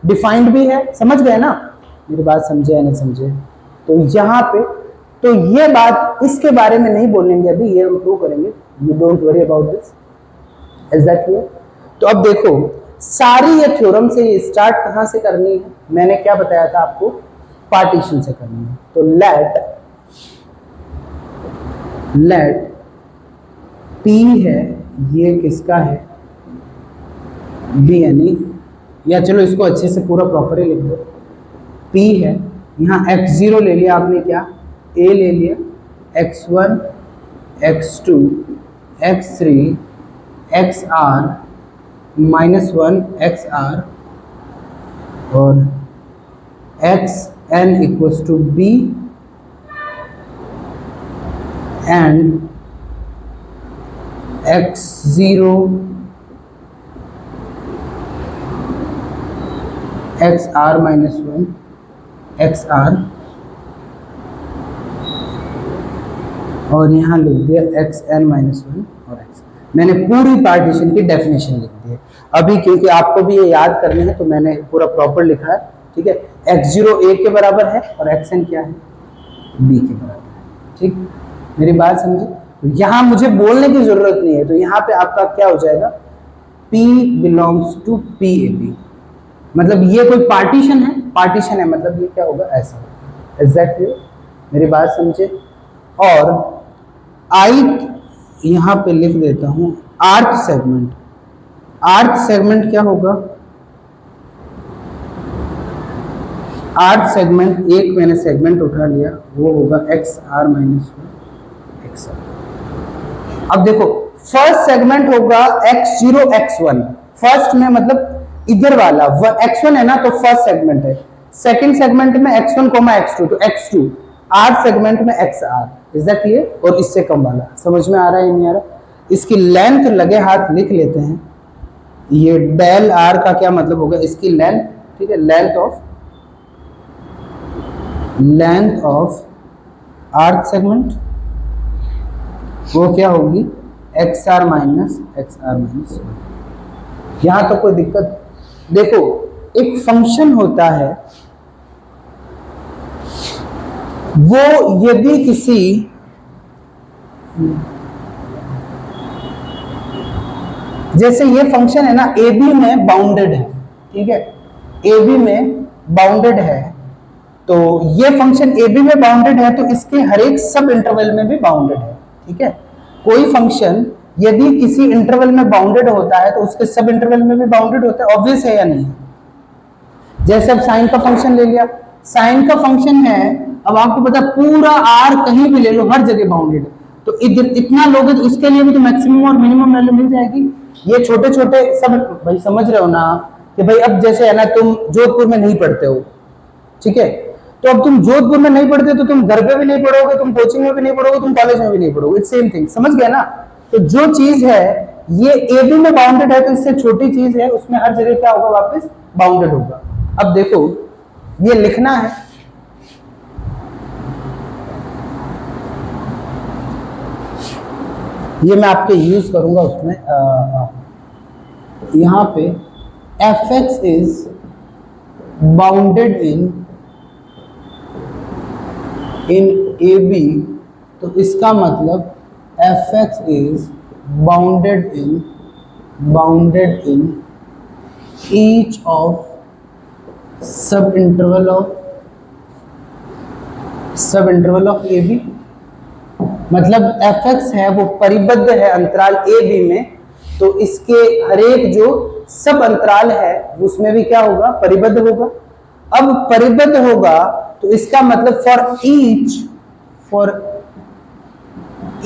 डिफाइंड भी है। समझ गए ना, मेरी बात समझे या नहीं समझे? तो यहाँ पे तो ये बात इसके बारे में नहीं बोलेंगे अभी, ये हम प्रूव करेंगे, you don't worry about this. Is that clear? तो अब देखो सारी ये थ्योरम से ये स्टार्ट कहाँ से करनी है, मैंने क्या बताया था आपको, पार्टीशन से करनी है। तो लेट लेट P है, ये किसका है, B यानी, या चलो इसको अच्छे से पूरा प्रॉपर ही लिख दो, P है, यहाँ x0 ले लिया आपने, क्या A ले लिया, x1 x2 x3 xr -1 xr और xn equals to B and x0 xr -1 xr और यहाँ लिख दिया xn -1 और x। मैंने पूरी पार्टीशन की डेफिनेशन लिख दी है अभी, क्योंकि आपको भी ये याद करने हैं तो मैंने पूरा प्रॉपर लिखा है, ठीक है। x0 a के बराबर है और xn क्या है, b के बराबर है, ठीक। मेरी बात समझे? तो यहाँ मुझे बोलने की जरूरत नहीं है, तो यहाँ पे आपका क्या हो जाएगा, P बिलोंग्स टू PAB, मतलब ये कोई पार्टीशन है, मतलब ये क्या होगा, ऐसा होगा, एग्जैक्टली। मेरी बात समझे? और ith यहाँ पे लिख देता हूँ आर्थ सेगमेंट क्या होगा, आर्थ सेगमेंट, एक मैंने सेगमेंट उठा लिया, वो होगा XR -1 XR। अब देखो फर्स्ट सेगमेंट होगा x0 x1, फर्स्ट में मतलब इधर वाला x1 है ना, तो फर्स्ट सेगमेंट है। सेकंड सेगमेंट में x1 x2, तो x2। आर्थ सेगमेंट में xr, इज दैट क्लियर? और इससे कम वाला समझ में आ रहा है नहीं आ रहा? इसकी लेंथ लगे हाथ लिख लेते हैं, ये डेल r का क्या मतलब होगा, इसकी लेंथ, ठीक है, लेंथ ऑफ आर्थ सेगमेंट वो क्या होगी, XR -1। यहां तो कोई दिक्कत? देखो एक फंक्शन होता है, वो यदि किसी जैसे ये फंक्शन है ना, AB में बाउंडेड है, ठीक है, AB में बाउंडेड है, तो ये फंक्शन AB में बाउंडेड है तो इसके हर एक सब इंटरवल में भी बाउंडेड है, ठीक है। कोई फंक्शन यदि किसी इंटरवल में बाउंडेड होता है तो उसके सब इंटरवल में भी बाउंडेड होता है, ऑब्वियस है या नहीं? जैसे अब साइन का फंक्शन ले लिया, साइन का फंक्शन है, अब आपको पता पूरा r कहीं भी ले लो हर जगह बाउंडेड है, तो इधर इतना लोगे तो उसके लिए भी तो मैक्सिमम और मिनिमम वैल्यू मिल जाएगी। ये छोटे छोटे सब भाई समझ रहे हो ना, कि भाई अब जैसे है ना, तुम जोधपुर में नहीं पढ़ते हो, ठीक है, तो अब तुम जोधपुर में नहीं पढ़ते तो तुम घर पे भी नहीं पढ़ोगे, तुम कोचिंग में भी नहीं पढ़ोगे, तुम कॉलेज में भी नहीं पढ़ोगे, इट्स सेम थिंग, समझ गया ना? तो जो चीज है ये AB में बाउंडेड है तो इससे छोटी चीज है उसमें हर जगह क्या होगा, वापस बाउंडेड होगा। अब देखो ये लिखना है, ये मैं आपके यूज करूंगा उसमें, यहां पे fx is bounded in AB, तो इसका मतलब fx is bounded in each of सब इंटरवल ऑफ AB, मतलब fx है वो परिबद्ध है अंतराल AB में, तो इसके हर एक जो सब अंतराल है उसमें भी क्या होगा, परिबद्ध होगा। अब परिबद्ध होगा तो इसका मतलब फॉर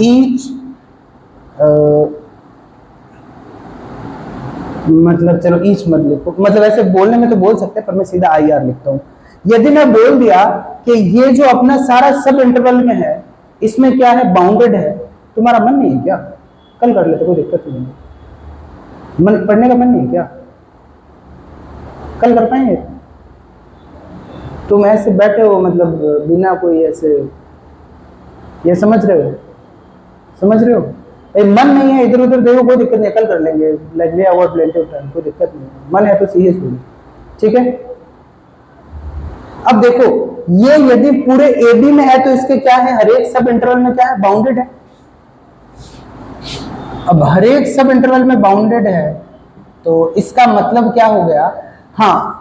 ईच मतलब चलो ईच मत लिखो, मतलब ऐसे बोलने में तो बोल सकते हैं पर मैं सीधा IR लिखता हूं। यदि मैं बोल दिया कि ये जो अपना सारा सब इंटरवल में है इसमें क्या है, बाउंडेड है, तुम्हारा मन नहीं है क्या? कल कर लेते, कोई दिक्कत नहीं है। मन पढ़ने का मन नहीं है क्या? कल कर पाएंगे? तुम ऐसे बैठे हो मतलब बिना कोई ऐसे, ये समझ रहे हो? मन नहीं है, इधर उधर देखो, कोई दिक्कत नहीं, कल कर लेंगे, like we have plenty of time, कोई दिक्कत नहीं है। मन है तो सीरियस बोलो, ठीक है। अब देखो ये यदि पूरे AB में है तो इसके क्या है, हर एक सब इंटरवल में क्या है, बाउंडेड है। अब हर एक सब इंटरवल में बाउंडेड है तो इसका मतलब क्या हो गया, हाँ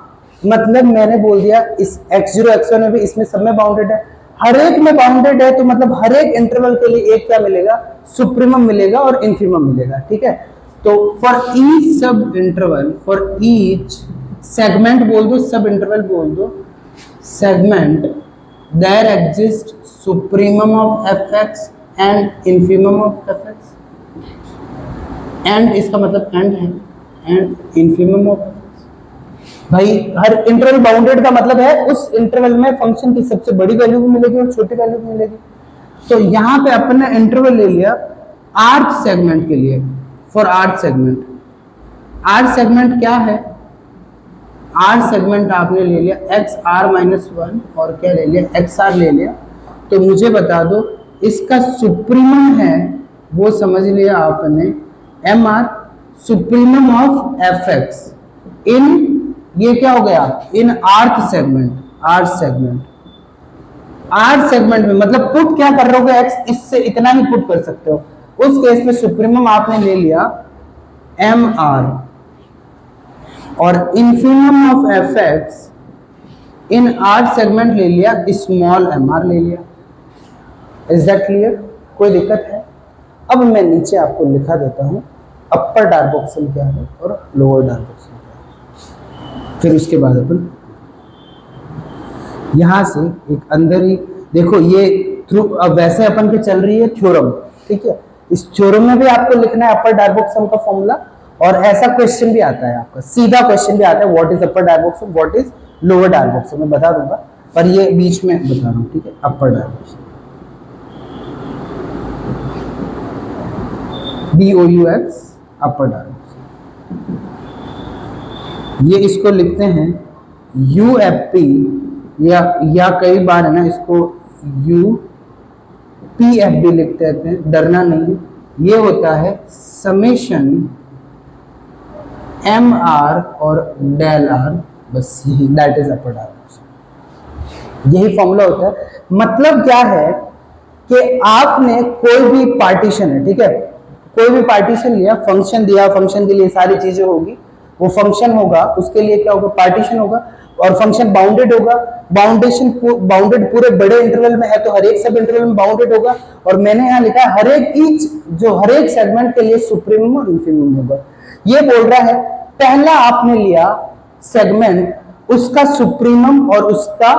मतलब मैंने बोल दिया इस x0 x1 में भी इसमें सब में बाउंडेड है, हर एक में बाउंडेड है तो मतलब हर एक इंटरवल के लिए एक क्या मिलेगा, सुप्रीमम मिलेगा और इन्फीमम मिलेगा, ठीक है। तो for each sub interval, for each segment बोल दो, सब इंटरवल बोल दो, segment there exist supremum of F x and infimum of F x. And इसका मतलब एंड है, एंड इन्फीमम ऑफ, भाई हर इंटरवल बाउंडेड का मतलब है उस इंटरवल में फंक्शन की सबसे बड़ी वैल्यू भी मिलेगी और छोटी वैल्यू भी मिलेगी। तो यहां पे अपन ने इंटरवल ले लिया आर्क सेगमेंट के लिए, for arc segment. Arc segment क्या है, आर्क सेगमेंट आपने ले लिया एक्स आर माइनस वन और क्या ले लिया, एक्स आर ले लिया। तो मुझे बता दो इसका सुप्रीमम है वो समझ लिया आपने M R, supremum of F X in, ये क्या हो गया, in arc segment. Arc segment, arc segment में मतलब पुट क्या कर रहे हो एक्स, इससे इतना ही पुट कर सकते हो। उस केस में सुप्रीमम आपने ले लिया एम आर और infimum of F X in arc segment ले लिया स्मॉल एम आर ले लिया। इज दैट क्लियर, कोई दिक्कत है? अब मैं नीचे आपको लिखा देता हूं अपर डायगोनल क्या है और लोअर डायगोनल क्या है, फिर उसके बाद अपन यहां से एक अंदर ही देखो ये थ्रू, अब वैसे अपन की चल रही है थ्योरम, ठीक है। इस थ्योरम में भी आपको लिखना है अपर डायगोनल का फॉर्मूला, और ऐसा क्वेश्चन भी आता है आपका, सीधा क्वेश्चन भी आता है what is upper diagonal, what is lower diagonal, मैं बता दूंगा पर ये बीच में बता रहा हूं, ठीक है। अपर डायगोनल BOUX अपर डायगोनल, ये इसको लिखते हैं UFP या कई बार है ना इसको UPF भी लिखते रहते हैं, डरना नहीं। ये होता है समेशन MR और डेल R, बस यही, दैट इज अपर डायगोनल, यही फॉर्मूला होता है। मतलब क्या है कि आपने कोई भी पार्टीशन है, ठीक है, कोई भी पार्टीशन लिया, फंक्शन दिया, फंक्शन के लिए सारी चीजें होगी, वो फंक्शन होगा उसके लिए क्या होगा, पार्टीशन होगा, और फंक्शन बाउंडेड होगा, बाउंडेशन बाउंडेड पूरे बड़े इंटरवल में है तो हर एक सब इंटरवल में बाउंडेड होगा, और मैंने यहाँ लिखा है हर एक ईच, जो हर एक सेगमेंट के लिए सुप्रीमम और इन्फीमम होगा। ये बोल रहा है पहला आपने लिया सेगमेंट, उसका सुप्रीमम और उसका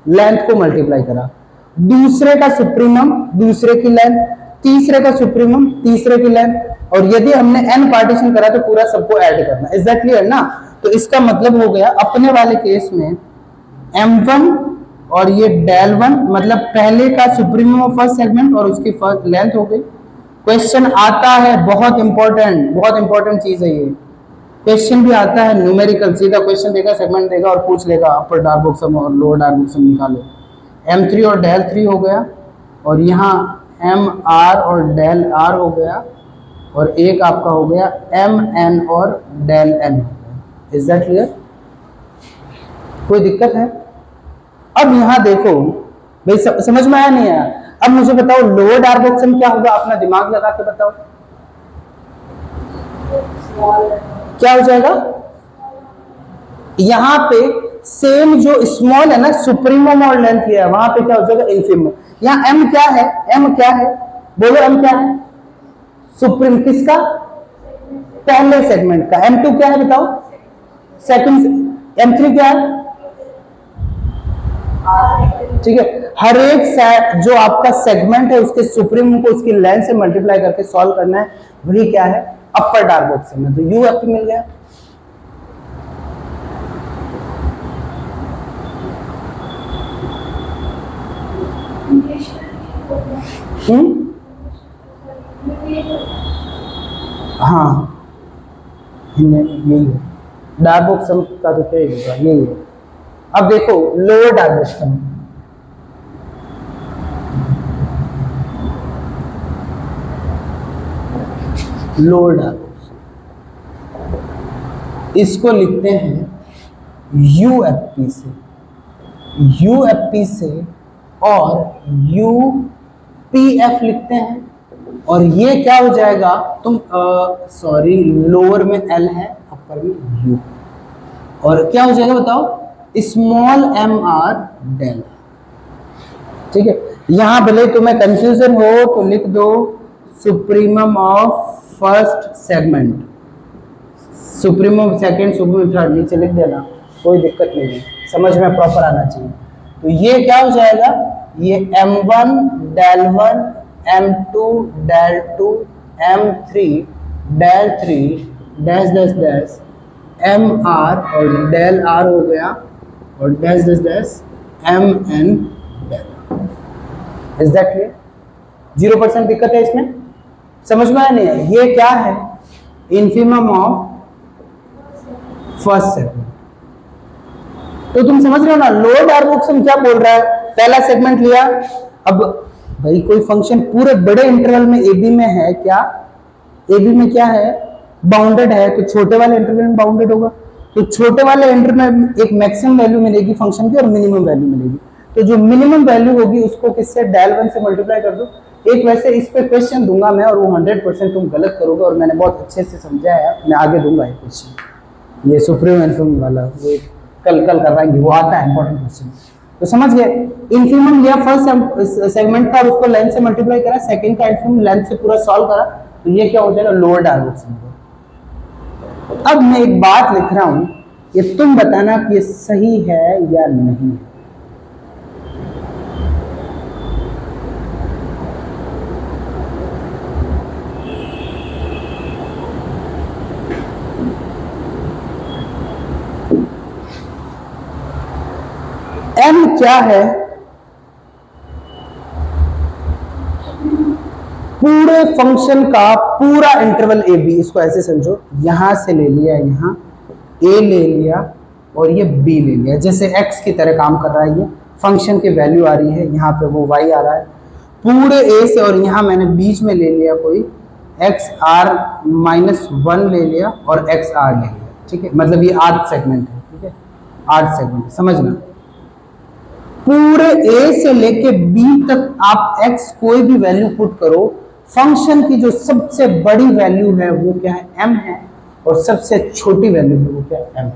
लेंथ को मल्टीप्लाई करा, दूसरे का सुप्रीमम दूसरे की लेंथ, तीसरे का सुप्रीमम तीसरे की लेंथ, और यदि हमने n पार्टीशन करा तो पूरा सबको ऐड करना। इज दैट क्लियर ना? तो इसका मतलब हो गया अपने वाले केस में m1 और ये डेल वन, मतलब पहले का सुप्रीमम ऑफ फर्स्ट सेगमेंट और उसकी फर्स्ट लेंथ हो गई। क्वेश्चन आता है, बहुत इंपॉर्टेंट चीज है ये, क्वेश्चन भी आता है न्यूमेरिकल, सीधा क्वेश्चन देगा, सेगमेंट देगा और पूछ लेगा अपर डायगोनल और लोअर डायगोनल निकालो। m3 और डेल 3 हो गया, और यहाँ mr और डेल r हो गया, और एक आपका हो गया mn और डेल n हो गया। इज दैट क्लियर, कोई दिक्कत है? अब यहाँ देखो भाई, समझ में आया नहीं आया? अब मुझे बताओ लोअर डायगोनल क्या होगा, अपना दिमाग लगा के बताओ क्या हो जाएगा। यहाँ पे सेम जो स्मॉल है ना, सुप्रीमम और लेंथ है, वहां पे क्या हो जाएगा, इन्फीमम। यहाँ m क्या है, m क्या है, बोलो m क्या है, सुप्रीम किसका, पहले सेगमेंट का। m2 क्या है बताओ, सेकंड। m3 क्या है, ठीक है। हर एक जो आपका सेगमेंट है उसके सुप्रीमम को उसकी लेंथ से मल्टीप्लाई करके सॉल्व करना है, वही क्या है, अपर डायगोनल में। तो UFP मिल गया। हाँ यही है, डायगोनल का तो क्या होगा, यही है। अब देखो लोअर डायगोनल, लोअर डायगोनल इसको लिखते हैं UFP से, UFP से, और UPF लिखते हैं, और ये क्या हो जाएगा, तुम सॉरी लोअर में L है, अपर में U, और क्या हो जाएगा बताओ, स्मॉल mr डेल। ठीक है, यहाँ भले तुम्हें कंफ्यूजन हो तो लिख दो supremum of first segment, supremum second, supremum third नीचे लिख देना, कोई दिक्कत नहीं है, समझ में प्रॉपर आना चाहिए। तो ये क्या हो जाएगा, ये m1 del 1 m2 del 2 m3 del 3 dash dash dash mr और del r हो गया और dash dash dash mn del। Is that clear? 0% दिक्कत है इसमें, समझ में आया नहीं है? ये क्या है, इन्फीमम ऑफ फर्स्ट सेगमेंट। तो तुम समझ रहे हो ना, लोअर डायगोनल क्या बोल रहा है, पहला सेगमेंट लिया, अब भाई कोई फंक्शन पूरे बड़े इंटरवल में ए बी में है क्या, ए बी में क्या है, बाउंडेड है, तो छोटे वाले इंटरवल में बाउंडेड होगा, तो छोटे वाले इंटरवल में एक मैक्सिमम वैल्यू मिलेगी फंक्शन की और मिनिमम वैल्यू मिलेगी, तो जो मिनिमम वैल्यू होगी उसको किससे, del 1 से मल्टीप्लाई कर दो। एक वैसे इस पे क्वेश्चन दूंगा मैं और वो 100% तुम गलत करोगे और मैंने बहुत अच्छे से समझाया है, मैं आगे दूंगा ये क्वेश्चन, ये सुप्रीम इन्फीमम वाला वो कल करवाएंगे, वो आता है इंपॉर्टेंट क्वेश्चन। तो समझ गए, इन्फीमम लिया फर्स्ट सेगमेंट का और उसको लेंथ से मल्टीप्लाई करा, सेकंड का इन्फीमम लेंथ से पूरा सॉल्व करा, तो ये क्या हो जाएगा, लोअर डायगोनल। अब मैं एक बात लिख रहा हूं, ये तुम बताना कि ये सही है या नहीं। m क्या है, पूरे फंक्शन का पूरा इंटरवल ए बी, इसको ऐसे समझो, यहां से ले लिया, यहां a ले लिया और ये b ले लिया, जैसे x की तरह काम कर रहा है, ये फंक्शन की वैल्यू आ रही है, यहाँ पे वो y आ रहा है, पूरे a से, और यहाँ मैंने बीच में ले लिया कोई xr-1 ले लिया और xr ले लिया, ठीक है, मतलब ये आर्क सेगमेंट है, ठीक है, आर्क सेगमेंट समझना। पूरे a से लेके b तक आप x कोई भी वैल्यू पुट करो, फंक्शन की जो सबसे बड़ी वैल्यू है वो क्या है, m है, और सबसे छोटी वैल्यू है वो क्या है, m,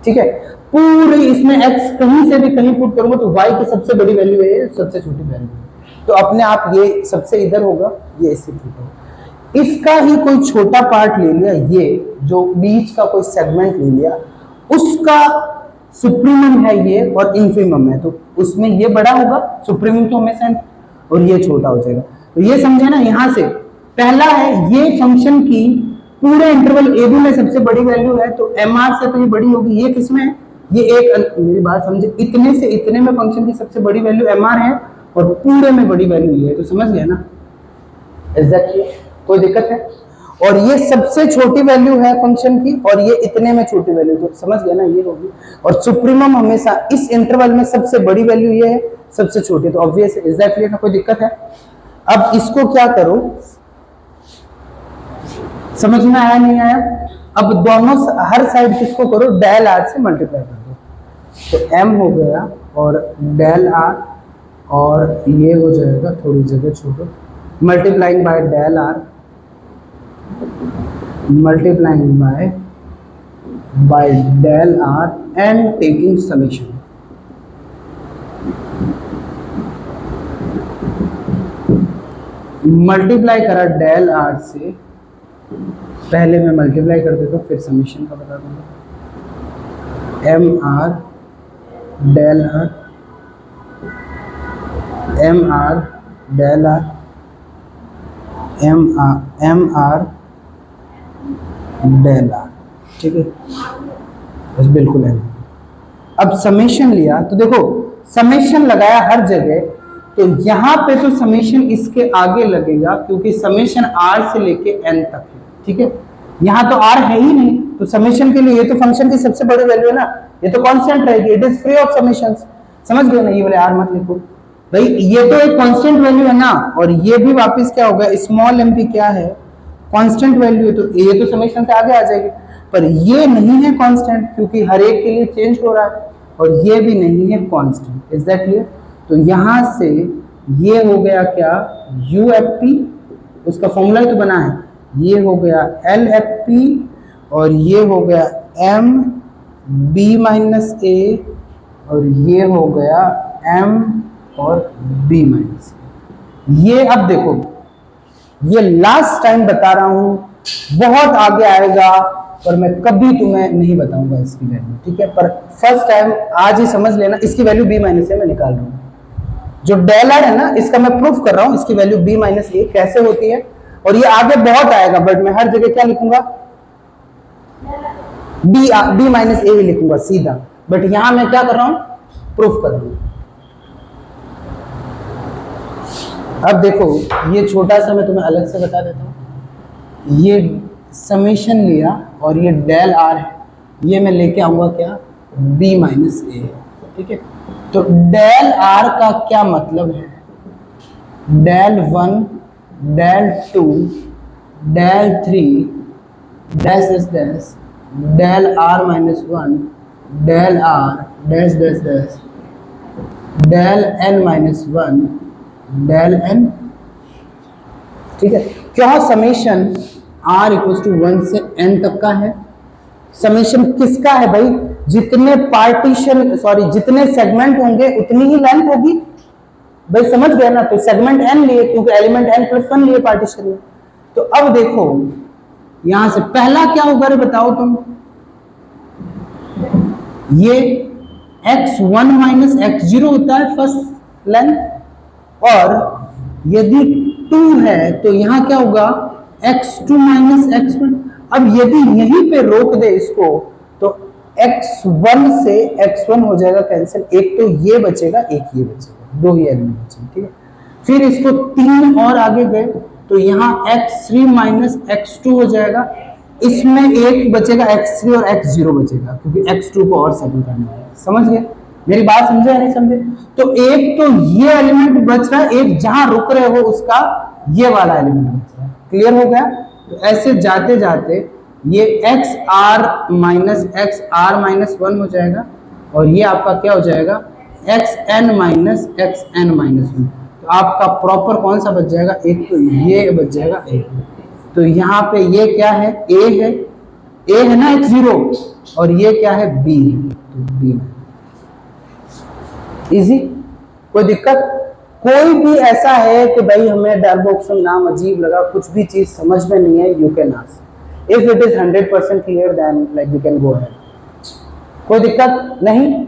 ठीक है। पूरी इसमें x कहीं से भी कहीं पुट करूंगा तो y की सबसे बड़ी वैल्यू है, सबसे छोटी वैल्यू है, तो अपने आप ये सबसे इधर होगा, ये इससे छोटा होगा। इसका ही कोई छोटा पार्ट ले लिया, ये जो बीच का कोई सेगमेंट ले लिया, उसका सुप्रीमम है ये और इन्फीमम है, तो उसमें ये बड़ा होगा, सुप्रीमम तो हमेशा, और ये छोटा हो जाएगा। तो ये समझे ना, यहां से पहला है, ये फंक्शन की पूरे इंटरवल ए बी में सबसे बड़ी वैल्यू है, तो एम आर से तो ये बड़ी होगी, ये किसमें है, ये एक, मेरी बात समझे, इतने से इतने में फंक्शन की सबसे बड़ी वैल्यू एम आर है और पूरे में बड़ी वैल्यू ये है, तो समझ गया ना, एग्जैक्टली, कोई दिक्कत है। और ये सबसे छोटी वैल्यू है फंक्शन की और ये इतने में छोटी वैल्यू, तो समझ गया ना, ये होगी। और सुप्रीमम हमेशा इस इंटरवल में सबसे बड़ी वैल्यू ये है, सबसे छोटी, तो ऑब्वियस है, एग्जैक्टली ना, कोई दिक्कत है। अब इसको क्या करो, समझ में आया नहीं आया, अब दोनों हर साइड किसको करो, del r से मल्टीप्लाई कर दो, तो m हो गया और del r और ये हो जाएगा, थोड़ी जगह छोड़ो, multiplying by del r multiplying by del r and taking summation। Multiply करा del r से, पहले मैं मल्टीप्लाई कर देता हूँ फिर समीशन का बता दूंगा, m r del r m r del r m r del r, ठीक है, बस बिल्कुल है। अब समेशन लिया, तो देखो समेशन लगाया हर जगह, तो यहाँ पे तो समेशन इसके आगे लगेगा क्योंकि समेशन r से लेके n तक है, ठीक है, यहाँ तो r है ही नहीं, तो समेशन के लिए ये तो फंक्शन की सबसे बड़ी वैल्यू है ना, ये तो कांस्टेंट रहेगी, it is free of summations, समझ गए ना, ये वाले r मत लिखो भाई, ये तो एक कांस्टेंट वैल्यू है ना, और ये भी वापस क्या होगा, स्मॉल m p क्या है, कांस्टेंट वैल्यू है, तो ये तो समेशन से आगे आ जाएगी, पर ये नहीं है कांस्टेंट क्योंकि हर एक के लिए चेंज हो रहा है, और ये भी नहीं है कांस्टेंट, इज दैट क्लियर। तो यहां से ये हो गया क्या, यू एफ पी, उसका फॉर्मूला ही तो बना है, ये हो गया एल एफ पी और ये हो गया एम बी माइनस ए और ये हो गया एम और b माइनस ए। ये अब देखो, ये लास्ट टाइम बता रहा हूं, बहुत आगे आएगा पर मैं कभी तुम्हें नहीं बताऊंगा इसकी वैल्यू, ठीक है। पर फर्स्ट टाइम आज ही समझ लेना, इसकी वैल्यू b माइनस ए मैं निकाल रहा हूं। जो डेल आर है ना, इसका मैं प्रूफ कर रहा हूं, इसकी वैल्यू b माइनस ए कैसे होती है, और ये आगे बहुत आएगा, बट मैं हर जगह क्या लिखूंगा, b माइनस ए ही लिखूंगा सीधा, बट यहां मैं क्या कर रहा हूं, प्रूफ कर रहा हूं। अब देखो, ये छोटा सा मैं तुम्हें अलग से बता देता हूं। ये समेशन लिया और ये डेल आर है, ये मैं लेके आऊंगा क्या, b माइनस ए, ठीक है। तो डेल आर का क्या मतलब है, del 1, del 2, del 3, dash dash dash, del r minus 1, del r dash dash dash, del n minus 1, del n, ठीक है। क्या समेशन आर इक्वल टू 1 से n तक का है। समेशन किसका है भाई, जितने पार्टीशन सॉरी जितने सेगमेंट होंगे उतनी ही लेंथ होगी, भाई समझ गए ना। तो सेगमेंट n लिए क्योंकि एलिमेंट n+1 लिए पार्टीशन में। तो अब देखो यहां से पहला क्या होगा रे बताओ तुम, ये x1 माइनस x0 होता है फर्स्ट लेंथ, और यदि 2 है तो यहां क्या होगा, x2 माइनस x1। अब यदि यहीं पे रोक दे इसको तो x1 से x1 हो जाएगा कैंसिल, एक तो ये बचेगा एक ये बचेगा, दो ही एलिमेंट बचेंगे, ठीक है। फिर इसको 3 और आगे गए तो यहाँ x3 माइनस x2 हो जाएगा, इसमें एक बचेगा x3 और x0 बचेगा क्योंकि x2 को और सेटल करना है। समझ गए मेरी बात, समझे या नहीं समझे। तो एक तो ये एलिमेंट बच रहा है, एक जहां रुक रहे हो उसका ये वाला एलिमेंट बच रहा है। क्लियर हो गया। तो ऐसे जाते जाते ये x r माइनस 1 हो जाएगा और ये आपका क्या हो जाएगा, xn माइनस xn माइनस 1। तो आपका प्रॉपर कौन सा बच जाएगा, एक तो ये बच जाएगा एक। तो यहाँ पे ये क्या है, a है ना x0, और ये क्या है b है, तो b है। इजी, कोई दिक्कत। कोई भी ऐसा है कि भाई हमें डार्बोक्सम नाम अजीब लगा, कुछ भी चीज समझ में नहीं है, you can ask. If it is 100% clear then like we can go ahead. कोई दिक्कत नहीं।